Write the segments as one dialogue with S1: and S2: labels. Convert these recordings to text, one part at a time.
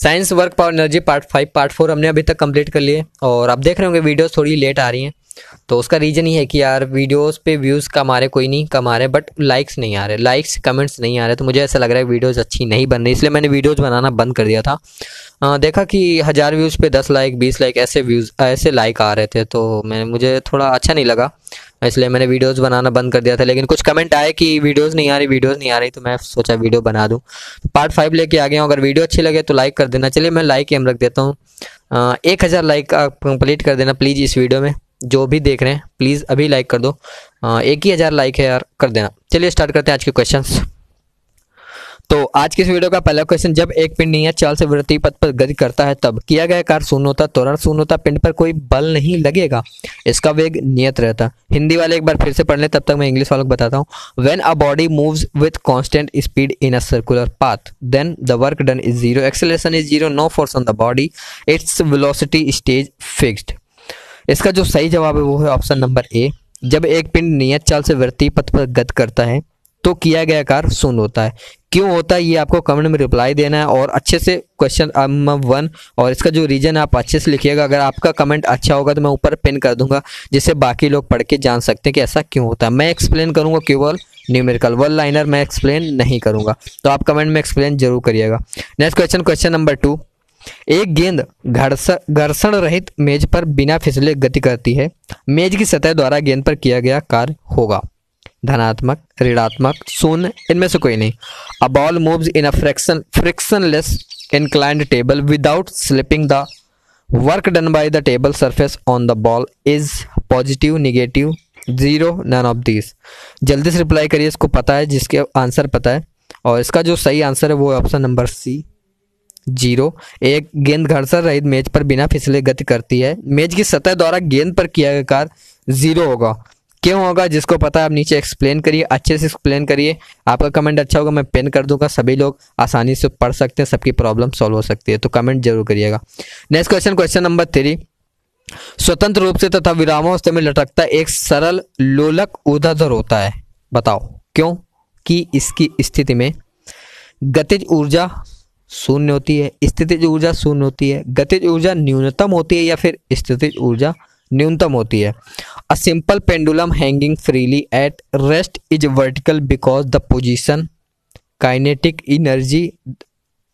S1: Science work power energy part 5 part 4 हमने अभी तक कंप्लीट कर लिए। और अब देख रहे होंगे वीडियोस थोड़ी लेट आ रही हैं, तो उसका रीज़न ये है कि यार वीडियोस पे व्यूज़ कम आ रहे, कोई नहीं कम आ रहे, बट लाइक्स नहीं आ रहे, लाइक्स कमेंट्स नहीं आ रहे। तो मुझे ऐसा लग रहा है वीडियोस अच्छी नहीं बन रही, इसलिए मैंने वीडियोस बनाना बंद कर दिया था। देखा कि 1000 व्यूज़ पे 10 लाइक 20 लाइक ऐसे लाइक आ रहे थे, तो मुझे थोड़ा अच्छा नहीं लगा, इसलिए मैंने वीडियोस बनाना बंद कर दिया था। लेकिन कुछ कमेंट आए कि वीडियोस नहीं आ रही, तो मैं सोचा वीडियो बना दूं। पार्ट 5 लेके आ गया हूँ। अगर वीडियो अच्छी लगे तो लाइक कर देना। चलिए मैं लाइक एम रख देता हूँ, 1000 लाइक कंप्लीट कर देना प्लीज़। इस वीडियो में जो भी देख रहे हैं प्लीज़ अभी लाइक कर दो, 1000 लाइक है यार, कर देना। चलिए स्टार्ट करते हैं आज के क्वेश्चंस। तो आज की इस वीडियो का पहला क्वेश्चन, जब एक पिंड नियत चाल से वृत्तीय पथ पर गति करता है तब किया गया कार्य शून्य होता, त्वरण शून्य होता, पिंड पर कोई बल नहीं लगेगा, इसका वेग नियत रहता। हिंदी वाले एक बार फिर से पढ़ लें, तब तक मैं इंग्लिश वालों को बताता हूँ। When a body moves with constant speed in a circular path then the work done is zero, acceleration is zero, no force on the body, its velocity stays fixed. इसका जो सही जवाब है वो है ऑप्शन नंबर ए। जब एक पिंड नियत चाल से वृत्तीय पथ पर गति करता है तो किया गया कार्य शून्य होता है। क्यों होता है ये आपको कमेंट में रिप्लाई देना है, और अच्छे से क्वेश्चन 1 और इसका जो रीजन है आप अच्छे से लिखिएगा। अगर आपका कमेंट अच्छा होगा तो मैं ऊपर पिन कर दूंगा, जिससे बाकी लोग पढ़ के जान सकते हैं कि ऐसा क्यों होता है। मैं एक्सप्लेन करूंगा केवल न्यूमेरिकल, वन लाइनर मैं एक्सप्लेन नहीं करूंगा, तो आप कमेंट में एक्सप्लेन जरूर करिएगा। Next question, question number 2। एक गेंद घर्षण रहित मेज पर बिना फिसले गति करती है, मेज की सतह द्वारा गेंद पर किया गया कार्य होगा धनात्मक, ऋणात्मक, शून्य, इनमें से कोई नहीं। A ball moves in a frictionless inclined table without slipping, the work done by the table surface on the ball is positive, negative, zero, none of this. जल्दी से रिप्लाई करिए, इसको पता है, जिसके आंसर पता है। और इसका जो सही आंसर है वो है ऑप्शन नंबर सी, जीरो। एक गेंद घर्षण रहित मेज पर बिना फिसले गति करती है, मेज की सतह द्वारा गेंद पर किया गया कार्य जीरो होगा। क्यों होगा, जिसको पता है आप नीचे एक्सप्लेन करिए, अच्छे से एक्सप्लेन करिए। आपका कमेंट अच्छा होगा मैं पिन कर दूंगा, सभी लोग आसानी से पढ़ सकते हैं, सबकी प्रॉब्लम सॉल्व हो सकती है, तो कमेंट जरूर करिएगा। Next question, question number 3। स्वतंत्र रूप से तथा विरामावस्था में लटकता एक सरल लोलक ऊर्ध्वाधर होता है, बताओ क्यों? कि इसकी स्थिति में गतिज ऊर्जा शून्य होती है, स्थितिज ऊर्जा शून्य होती है, गतिज ऊर्जा न्यूनतम होती है, या फिर स्थितिज ऊर्जा न्यूनतम होती है। A simple pendulum hanging freely at rest is vertical because the position, kinetic energy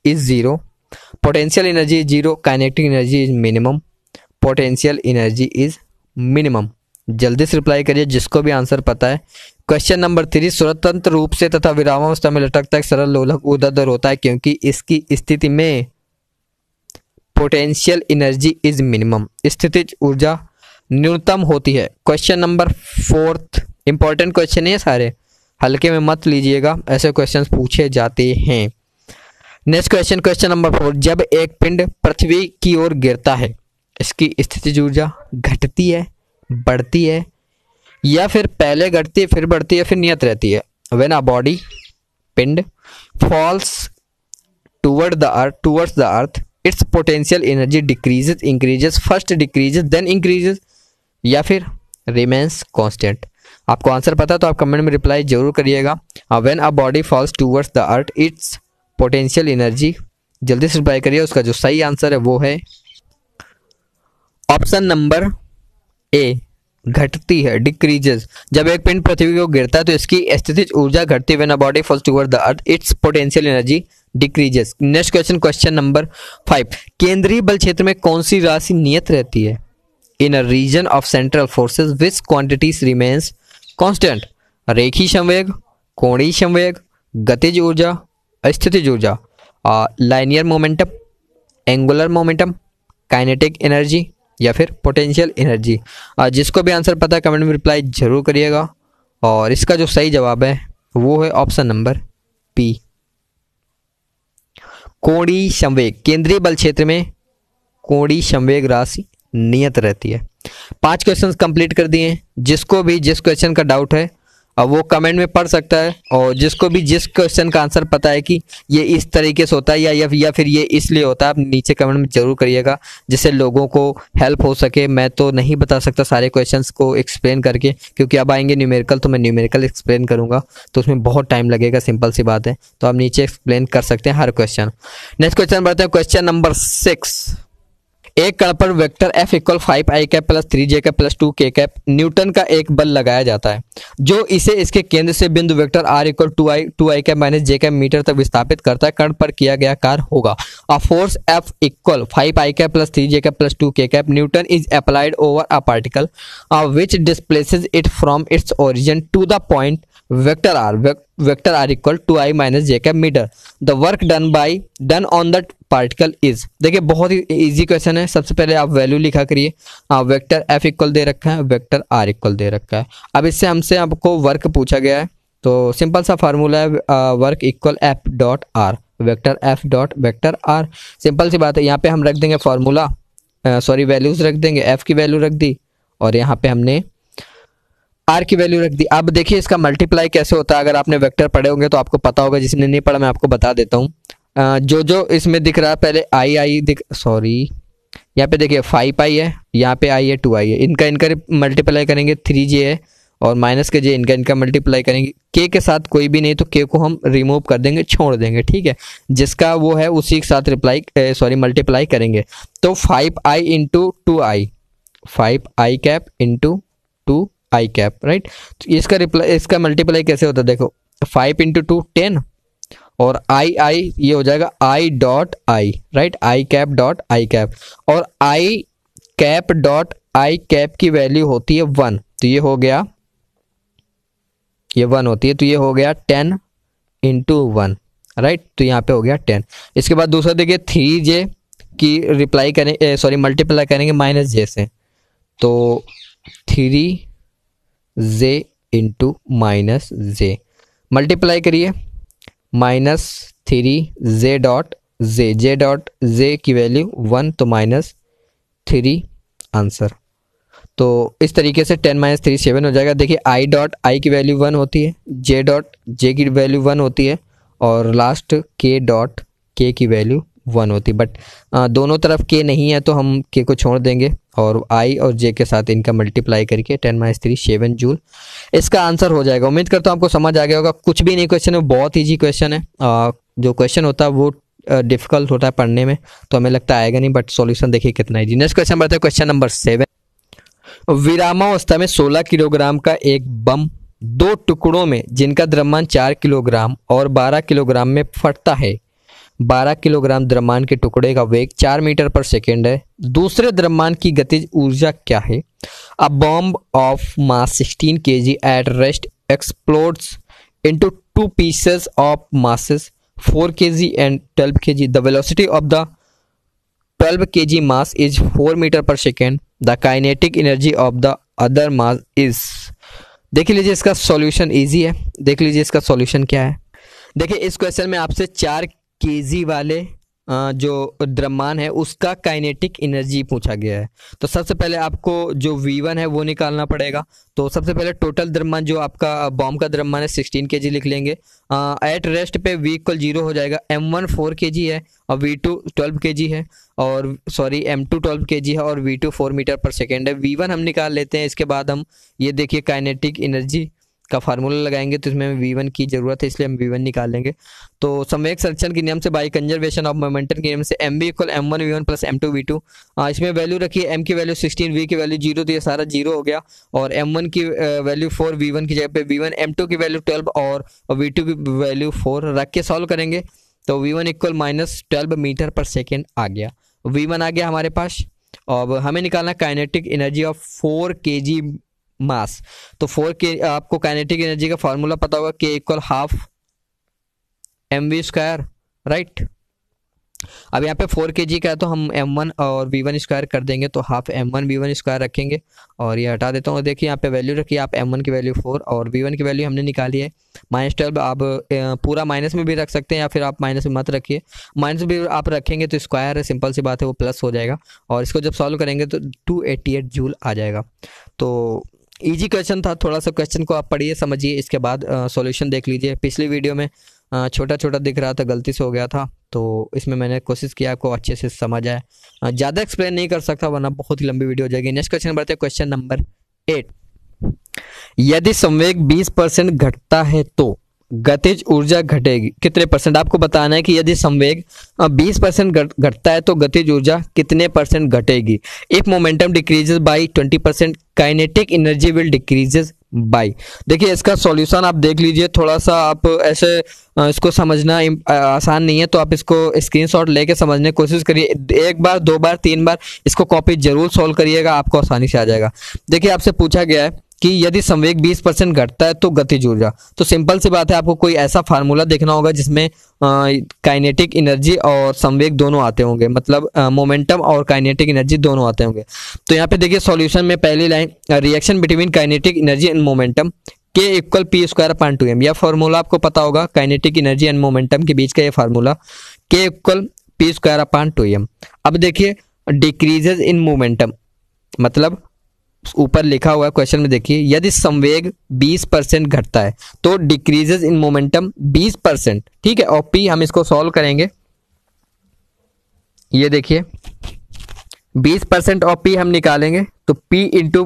S1: is zero, potential energy is zero, kinetic energy is minimum, potential energy is minimum. जल्दी से रिप्लाई करिए जिसको भी आंसर पता है। Question number 3। स्वतंत्र रूप से तथा विरामावस्था में लटकता एक सरल लोलक ऊर्ध्वाधर होता है क्योंकि इसकी स्थिति में पोटेंशियल एनर्जी इज मिनिमम, स्थितिज ऊर्जा न्यूनतम होती है। क्वेश्चन नंबर 4, इंपॉर्टेंट क्वेश्चन है सारे, हल्के में मत लीजिएगा, ऐसे क्वेश्चंस पूछे जाते हैं। Next question, question number 4। जब एक पिंड पृथ्वी की ओर गिरता है, इसकी स्थितिज ऊर्जा घटती है, बढ़ती है, या फिर पहले घटती है फिर बढ़ती है, फिर नियत रहती है। व्हेन अ बॉडी पिंड falls towards the earth its potential energy decreases, increases, first decreases then increases, या फिर रिमेन्स कांस्टेंट। आपको आंसर पता है तो आप कमेंट में रिप्लाई जरूर करिएगा। When a body false towards the earth its potential energy, जल्दी से रिप्लाई करिए। उसका जो सही आंसर है वो है ऑप्शन नंबर ए, घटती है, डिक्रीजेस। जब एक पिंड पृथ्वी को गिरता है तो इसकी स्थितिज ऊर्जा घटती है। When a body false towards the earth its potential energy decreases. Next question, question number 5। केंद्रीय बल क्षेत्र में कौन सी राशि नियत रहती है? In a region of central forces which quantities remains constant, रेखीय संवेग, कोणीय संवेग, गतिज ऊर्जा, स्थितिज ऊर्जा, linear momentum, angular momentum, kinetic energy, या फिर पोटेंशियल एनर्जी। जिसको भी आंसर पता है कमेंट में रिप्लाई जरूर करिएगा। और इसका जो सही जवाब है वो है ऑप्शन नंबर बी, कोणीय संवेग। केंद्रीय बल क्षेत्र में कोणीय संवेग राशि नियत रहती है। 5 क्वेश्चंस कंप्लीट कर दिए हैं। जिसको भी जिस क्वेश्चन का डाउट है अब वो कमेंट में पढ़ सकता है, और जिसको भी जिस क्वेश्चन का आंसर पता है कि ये इस तरीके से होता है या फिर ये इसलिए होता है, आप नीचे कमेंट में जरूर करिएगा, जिससे लोगों को हेल्प हो सके। मैं तो नहीं बता सकता सारे क्वेश्चंस को एक्सप्लेन करके, क्योंकि अब आएंगे न्यूमेरिकल, तो मैं न्यूमेरिकल एक्सप्लेन करूंगा तो उसमें बहुत टाइम लगेगा, सिंपल सी बात है। तो आप नीचे एक्सप्लेन कर सकते हैं हर क्वेश्चन। नेक्स्ट क्वेश्चन बढ़ते हैं, क्वेश्चन नंबर 6। एक कण पर vector F equal 5i cap plus 3j cap plus 2k cap Newton का एक बल लगाया जाता है, जो इसे इसके केंद्र से बिंदु vector r equal 2i cap minus j cap metre तक विस्थापित करता है। कण पर किया गया कार्य होगा। A force F equal 5i cap plus 3j cap plus 2k cap newton is applied over a particle which displaces it from its origin to the point vector r equal 2i minus j cap metre. The work done on the particle is. देखिए बहुत ही easy question है। सबसे पहले आप value लिखा करिए। Vector F equal दे रखा है, वेक्टर R इक्वल दे रखा है। अब इससे हमसे आपको वर्क पूछा गया है, तो सिंपल सा फार्मूला है work equal F dot R, vector F dot vector R। Simple सी बात है। यहाँ पे हम रख देंगे फार्मूला, सॉरी वैल्यूज रख देंगे। F की वैल्यू रख दी और यहाँ पे हमने R की वैल्यू रख दी। अब देखिए इसका मल्टीप्लाई कैसे होता है। अगर आपने वेक्टर पढ़े होंगे तो आपको पता होगा, जिसने नहीं पढ़ा मैं आपको बता देता हूँ। जो इसमें दिख रहा है पहले आई दिख, सॉरी यहाँ पे देखिए 5i है, यहाँ पे i है 2i है। इनका मल्टीप्लाई करेंगे 3j है, और माइनस के j इनका मल्टीप्लाई करेंगे। k के साथ कोई भी नहीं तो k को हम रिमूव कर देंगे, छोड़ देंगे, ठीक है। जिसका वो है उसी के साथ मल्टीप्लाई करेंगे। तो 5i into 2i, 5i cap into 2i cap, right. तो इसका मल्टीप्लाई कैसे होता है, देखो 5 इंटू 2 10, और आई ये हो जाएगा I dot I, right, I cap dot I cap. और आई कैप डॉट आई कैप की वैल्यू होती है 1, तो ये हो गया, ये 1 होती है, तो ये हो गया 10 इंटू 1, राइट। तो यहाँ पे हो गया 10। इसके बाद दूसरा देखिए 3j की मल्टीप्लाई करेंगे माइनस j से, तो 3j into minus j multiply करिए, माइनस 3j डॉट j की वैल्यू 1, तो माइनस 3 आंसर। तो इस तरीके से 10 माइनस 3 7 हो जाएगा। देखिए i डॉट आई की वैल्यू 1 होती है, j डॉट j की वैल्यू 1 होती है, और लास्ट k डॉट k की वैल्यू 1 होती है। बट दोनों तरफ k नहीं है तो हम k को छोड़ देंगे, और i और j के साथ इनका मल्टीप्लाई करके 10 माइनस 3 7 जूल इसका आंसर हो जाएगा। उम्मीद करता हूँ आपको समझ आ गया होगा। कुछ भी नहीं क्वेश्चन है, बहुत ईजी क्वेश्चन है। जो क्वेश्चन होता है वो डिफिकल्ट होता है पढ़ने में, तो हमें लगता है आएगा नहीं, बट सॉल्यूशन देखिए कितना ईजी। नेक्स्ट क्वेश्चन बढ़ते हैं, क्वेश्चन नंबर 7। विरामावस्था में 16 किलोग्राम का एक बम 2 टुकड़ों में, जिनका द्रव्यमान 4 किलोग्राम और 12 किलोग्राम में फटता है। 12 किलोग्राम द्रव्यमान के टुकड़े का वेग 4 मीटर पर सेकेंड है। दूसरे द्रव्यमान की गतिज ऊर्जा क्या है? A bomb of mass 16 kg at rest explodes into 2 pieces of masses 4 kg and 12 kg. The velocity of the 12 kg mass is 4 meter per second. The kinetic energy of the other mass is। देख लीजिए इसका solution easy है। देख लीजिए इसका solution क्या है। देखिए इस क्वेश्चन में आपसे 4 kg वाले जो द्रव्यमान है उसका काइनेटिक एनर्जी पूछा गया है। तो सबसे पहले आपको जो V1 है वो निकालना पड़ेगा। तो सबसे पहले टोटल द्रव्यमान जो आपका बॉम्ब का द्रव्यमान है 16 kg लिख लेंगे। एट रेस्ट पे V इक्वल 0 हो जाएगा। M1 4 kg है और V2 12 kg है, और सॉरी M2 12 kg है और V2 4 मीटर पर सेकेंड है। V1 हम निकाल लेते हैं। इसके बाद हम ये देखिए काइनेटिक एनर्जी का फार्मूला लगाएंगे, तो इसमें V1 की जरूरत है, इसलिए हम V1 निकाल लेंगे। तो संवेग संरक्षण के नियम से, बाई कंजर्वेशन ऑफ मोमेंटम के नियम से mv equal m1 v1 plus m2 v2। इसमें वैल्यू रखिए, m की वैल्यू 16, v की वैल्यू 0, तो ये सारा 0 हो गया। और m1 की वैल्यू 4, v1 की जगह पे v1, m2 की वैल्यू 12 और v2 की वैल्यू 4 रख के सॉल्व करेंगे, तो v1 equal minus 12 metre per second आ गया। v1 आ गया हमारे पास। अब हमें निकालना काइनेटिक एनर्जी ऑफ 4 kg मास। तो 4 के आपको काइनेटिक एनर्जी का फॉर्मूला पता होगा, k equal half mv square, right. अब यहाँ पे 4 kg का है तो हम m1 और v1 स्क्वायर कर देंगे, तो हाफ m1 v1 स्क्वायर रखेंगे और ये हटा देता हूँ। देखिए यहाँ पे वैल्यू रखिए आप, m1 की वैल्यू 4 और v1 की वैल्यू हमने निकाली है -12। आप पूरा माइनस में भी रख सकते हैं या फिर आप माइनस में मत रखिए। माइनस भी आप रखेंगे तो स्क्वायर है, सिंपल सी बात है, वो प्लस हो जाएगा। और इसको जब सॉल्व करेंगे तो 288 जूल आ जाएगा। तो इजी क्वेश्चन था, थोड़ा सा क्वेश्चन को आप पढ़िए समझिए, इसके बाद सॉल्यूशन देख लीजिए। पिछली वीडियो में छोटा छोटा दिख रहा था, गलती से हो गया था, तो इसमें मैंने कोशिश किया आपको अच्छे से समझ आए। ज़्यादा एक्सप्लेन नहीं कर सकता वरना बहुत ही लंबी वीडियो हो जाएगी। नेक्स्ट क्वेश्चन बढ़ते हैं, क्वेश्चन नंबर 8। यदि संवेग 20% घटता है तो गतिज ऊर्जा घटेगी कितने परसेंट? आपको बताना है कि यदि संवेग 20% घटता है तो गतिज ऊर्जा कितने परसेंट घटेगी। If momentum decreases by 20% kinetic energy will decreases by. देखिए इसका सॉल्यूशन आप देख लीजिए, थोड़ा सा आप ऐसे इसको समझना आसान नहीं है, तो आप इसको स्क्रीनशॉट लेके समझने की कोशिश करिए। एक बार, दो बार, तीन बार इसको कॉपी जरूर सॉल्व करिएगा, आपको आसानी से आ जाएगा। देखिए आपसे पूछा गया है कि यदि संवेग 20% घटता है तो गतिज ऊर्जा, तो सिंपल सी बात है, आपको कोई ऐसा फार्मूला देखना होगा जिसमें काइनेटिक एनर्जी और संवेग दोनों आते होंगे, मतलब मोमेंटम और काइनेटिक एनर्जी दोनों आते होंगे। तो यहाँ पे देखिए सॉल्यूशन में पहली line, reaction between kinetic energy and momentum के equal p square upon 2m। यह फार्मूला आपको पता होगा, काइनेटिक एनर्जी एंड मोमेंटम के बीच का ये फार्मूला के equal p square upon 2m। अब देखिए डिक्रीजेज इन मोमेंटम, मतलब ऊपर लिखा हुआ है क्वेश्चन में, देखिए यदि संवेग 20% घटता है तो डिक्रीजेस इन मोमेंटम 20%, ठीक है। और पी हम इसको सॉल्व करेंगे, ये देखिए 20% और पी हम निकालेंगे तो पी इंटू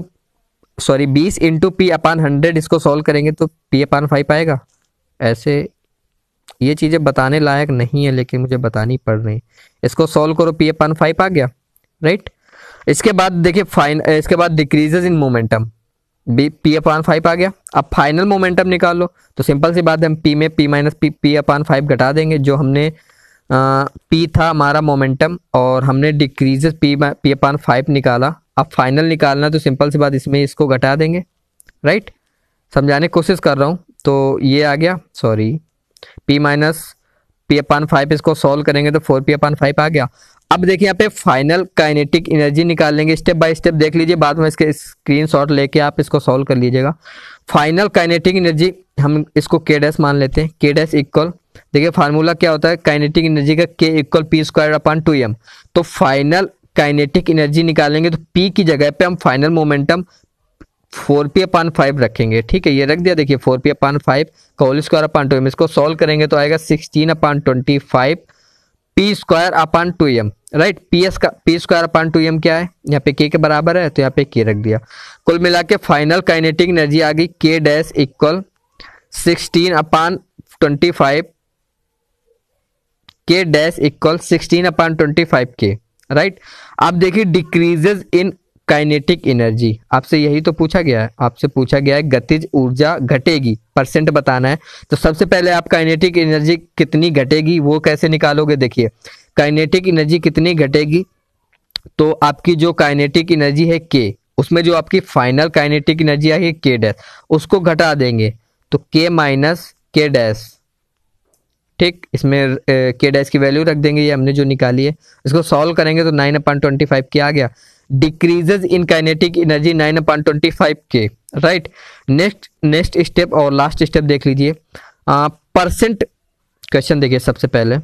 S1: 20 इंटू पी अपान 100 इसको सॉल्व करेंगे तो पी अपान 5 आएगा। ऐसे ये चीजें बताने लायक नहीं है लेकिन मुझे बतानी पड़ रही। इसको सॉल्व करो, पी अपान 5 आ गया, राइट। इसके बाद देखिए इसके बाद डिक्रीजेस इन मोमेंटम, पी अपान 5 आ गया। अब फाइनल मोमेंटम निकाल लो, तो सिंपल सी बात है, हम पी में पी माइनस पी अपान 5 घटा देंगे। जो हमने पी था हमारा मोमेंटम और हमने डिक्रीजेस पी अपान 5 निकाला। अब फाइनल निकालना तो सिंपल सी बात, इसमें इसको घटा देंगे, राइट। समझाने की कोशिश कर रहा हूँ, तो ये आ गया, सॉरी पी माइनस पी अपान 5, इसको सॉल्व करेंगे तो 4p अपान 5 आ गया। अब देखिए यहाँ पे फाइनल काइनेटिक एनर्जी निकाल लेंगे, स्टेप बाय स्टेप देख लीजिए, बाद में इसके स्क्रीनशॉट लेके आप इसको सॉल्व कर लीजिएगा। फाइनल काइनेटिक एनर्जी हम इसको के डैश मान लेते हैं, के डैश इक्वल, देखिए फार्मूला क्या होता है काइनेटिक एनर्जी का, के equal p square upon 2m। तो फाइनल काइनेटिक एनर्जी निकालेंगे तो पी की जगह पे हम फाइनल मोमेंटम 4p अपान 5 रखेंगे, ठीक है। ये रख दिया, देखिए 4p अपान 5 का होल स्क्वायर अपान 2m, इसको सॉल्व करेंगे तो आएगा 16 अपान 25 P square upon 2m, right. P square upon 2m क्या है, यहाँ पे के बराबर है तो यहाँ पे के रख दिया। कुल मिला के फाइनल काइनेटिक एनर्जी आ गई के डैश इक्वल 16 अपान 25, के डैश इक्वल 16 अपान 25 के, राइट। आप देखिए डिक्रीजेज इन काइनेटिक एनर्जी, आपसे यही तो पूछा गया है, आपसे पूछा गया है गतिज ऊर्जा घटेगी, परसेंट बताना है। तो सबसे पहले आप काइनेटिक एनर्जी कितनी घटेगी वो कैसे निकालोगे, देखिए काइनेटिक एनर्जी कितनी घटेगी, तो आपकी जो काइनेटिक एनर्जी है के, उसमें जो आपकी फाइनल काइनेटिक एनर्जी आई के डैश, उसको घटा देंगे तो के माइनस के डैश, ठीक। इसमें के डैश की वैल्यू रख देंगे, ये हमने जो निकाली है। इसको सॉल्व करेंगे तो 9 अपान 25 के आ गया। डिक्रीजेज इन काइनेटिक एनर्जी 9 अपान 25 के, राइट। नेक्स्ट स्टेप और लास्ट स्टेप देख लीजिए, परसेंट क्वेश्चन देखिए। सबसे पहले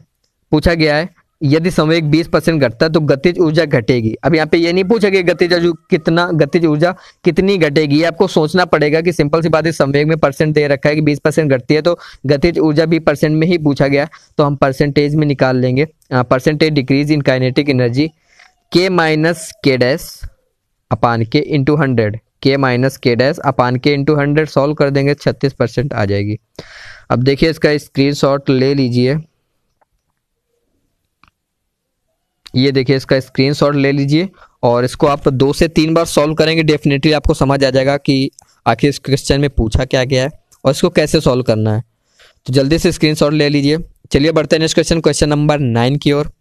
S1: पूछा गया है यदि संवेग 20% घटता है तो गतिज ऊर्जा घटेगी। अब यहाँ पे ये नहीं पूछा गया गतिज ऊर्जा कितनी घटेगी, आपको सोचना पड़ेगा कि सिंपल सी बात है, संवेग में परसेंट दे रखा है कि 20% घटती है तो गतिज ऊर्जा भी परसेंट में ही पूछा गया, तो हम परसेंटेज में निकाल लेंगे। Percentage decrease in kinetic energy के माइनस के डैश अपान के इंटू 100, के माइनस के डैश अपान के इंटू 100 सॉल्व कर देंगे 36% आ जाएगी। अब देखिए इसका स्क्रीनशॉट ले लीजिए, ये देखिए इसका स्क्रीनशॉट ले लीजिए और इसको आप 2 से 3 बार सॉल्व करेंगे, डेफिनेटली आपको समझ आ जाएगा कि आखिर इस क्वेश्चन में पूछा क्या गया है और इसको कैसे सॉल्व करना है। तो जल्दी से स्क्रीनशॉट ले लीजिए। चलिए बढ़ते हैं नेक्स्ट क्वेश्चन, क्वेश्चन नंबर 9 की ओर।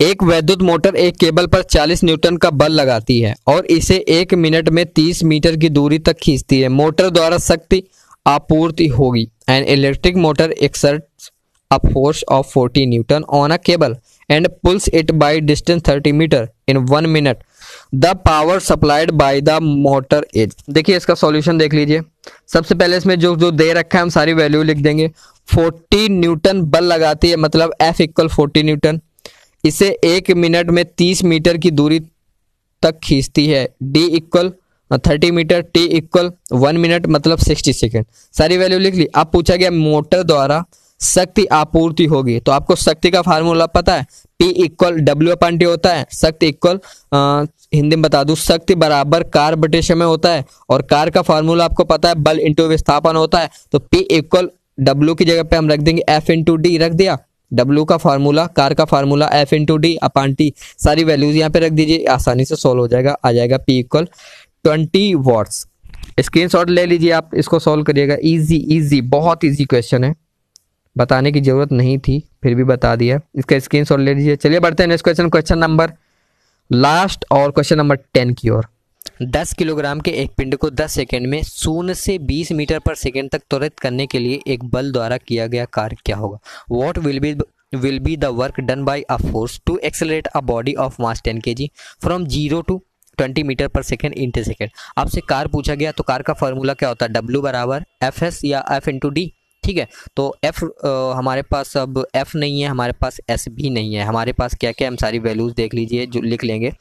S1: एक वैद्युत मोटर एक केबल पर 40 न्यूटन का बल लगाती है और इसे 1 मिनट में 30 मीटर की दूरी तक खींचती है। मोटर द्वारा शक्ति आपूर्ति होगी। An electric motor exerts a force of 40 Newton on a cable and pulls it by distance 30 meter in 1 minute. The power supplied by the motor is, देखिए इसका सॉल्यूशन देख लीजिए। सबसे पहले इसमें जो दे रखा है हम सारी वैल्यू लिख देंगे। 40 न्यूटन बल लगाती है, मतलब F इक्वल 40 न्यूटन। इसे 1 मिनट में 30 मीटर की दूरी तक खींचती है। D equal 30 metre, T equal 1 minute मतलब 60 सेकेंड। सारी वैल्यू लिख ली। अब पूछा गया मोटर द्वारा शक्ति आपूर्ति होगी, तो आपको शक्ति का फार्मूला पता है, P इक्वल W/T होता है। शक्ति इक्वल हिंदी में बता दूं, शक्ति बराबर कार बटे समय होता है, और कार का फार्मूला आपको पता है बल इंटू विस्थापन होता है। तो P इक्वल W की जगह पे हम रख देंगे F इंटू डी, रख दिया। W का फार्मूला, कार का फार्मूला F इंटू डी अपान टी, सारी वैल्यूज यहाँ पे रख दीजिए, आसानी से सोल्व हो जाएगा। आ जाएगा P इक्वल 20 वॉट्स। स्क्रीनशॉट ले लीजिए, आप इसको सोल्व करिएगा। इजी इजी, बहुत इजी क्वेश्चन है, बताने की जरूरत नहीं थी फिर भी बता दिया। इसका स्क्रीनशॉट ले लीजिए। चलिए बढ़ते हैं next question, question number last और क्वेश्चन नंबर 10 की ओर। 10 किलोग्राम के एक पिंड को 10 सेकंड में 0 से 20 मीटर पर सेकंड तक त्वरित करने के लिए एक बल द्वारा किया गया कार्य क्या होगा? What will be the work done by a force to accelerate a body of mass 10 kg from 0 to 20 metre per second into second. आपसे कार पूछा गया, तो कार का फॉर्मूला क्या होता है? W बराबर FS या F इंटू डी। ठीक है, तो F हमारे पास अब F नहीं है, हमारे पास S भी नहीं है, हमारे पास क्या क्या, हम सारी वैल्यूज देख लीजिए जो लिख लेंगे।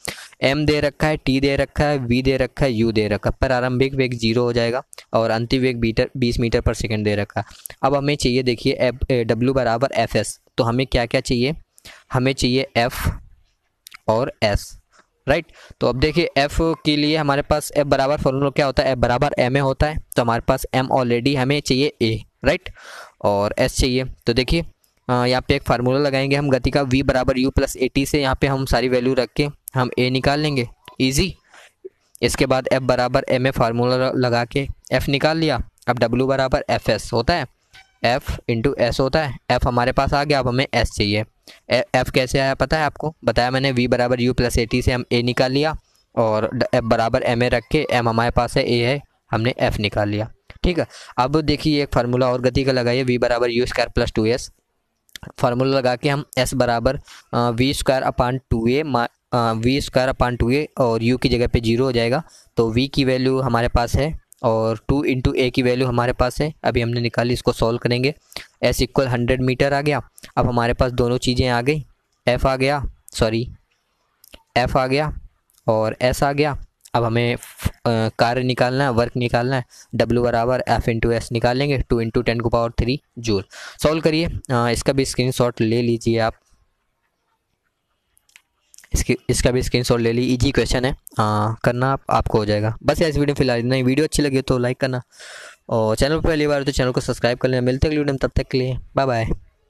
S1: M दे रखा है, T दे रखा है, V दे रखा है, U दे रखा है। प्रारंभिक वेग 0 हो जाएगा और अंतिम वेग 20 मीटर पर सेकेंड दे रखा है। अब हमें चाहिए, देखिए W बराबर FS, तो हमें क्या क्या चाहिए? हमें चाहिए F और S, राइट। तो अब देखिए F के लिए हमारे पास F बराबर फॉर्मूला क्या होता है? F बराबर ma होता है, तो हमारे पास M ऑलरेडी, हमें चाहिए A, राइट, और S चाहिए। तो देखिए यहाँ पे एक फार्मूला लगाएंगे हम गति का, V बराबर U प्लस AT से यहाँ पे हम सारी वैल्यू रख के हम A निकाल लेंगे, इजी। इसके बाद F बराबर ma फार्मूला लगा के F निकाल लिया। अब W बराबर FS होता है, F इंटू S होता है। F हमारे पास आ गया, अब हमें S चाहिए। F कैसे आया पता है आपको? बताया मैंने, V बराबर U प्लस AT से हम A निकाल लिया, और F बराबर ma रख के, M हमारे पास है, A है, हमने F निकाल लिया। ठीक है, अब देखिए एक फार्मूला और गति का लगाइए, V बराबर U square plus 2S। Formula लगा के हम S बराबर V square upon 2A, V square upon 2A, और U की जगह पे 0 हो जाएगा। तो V की वैल्यू हमारे पास है और 2 इंटू A की वैल्यू हमारे पास है, अभी हमने निकाली, इसको सॉल्व करेंगे। S इक्वल 100 मीटर आ गया। अब हमारे पास दोनों चीज़ें आ गई, F आ गया, सॉरी F आ गया और S आ गया। अब हमें कार्य निकालना है, वर्क निकालना है। W बराबर F इंटू S निकाल लेंगे, 2 इंटू 10⁻³ जूल। सॉल्व करिए, इसका भी स्क्रीनशॉट ले लीजिए आप, इसका भी स्क्रीनशॉट ले लीजिए, इजी क्वेश्चन है, करना आपको हो जाएगा। बस इस वीडियो फिलहाल नहीं, वीडियो अच्छी लगी तो लाइक करना, और चैनल पर पहली बार तो चैनल को सब्सक्राइब कर लेना। मिलते हैं अगली वीडियो में, तब तक के लिए बाय बाय।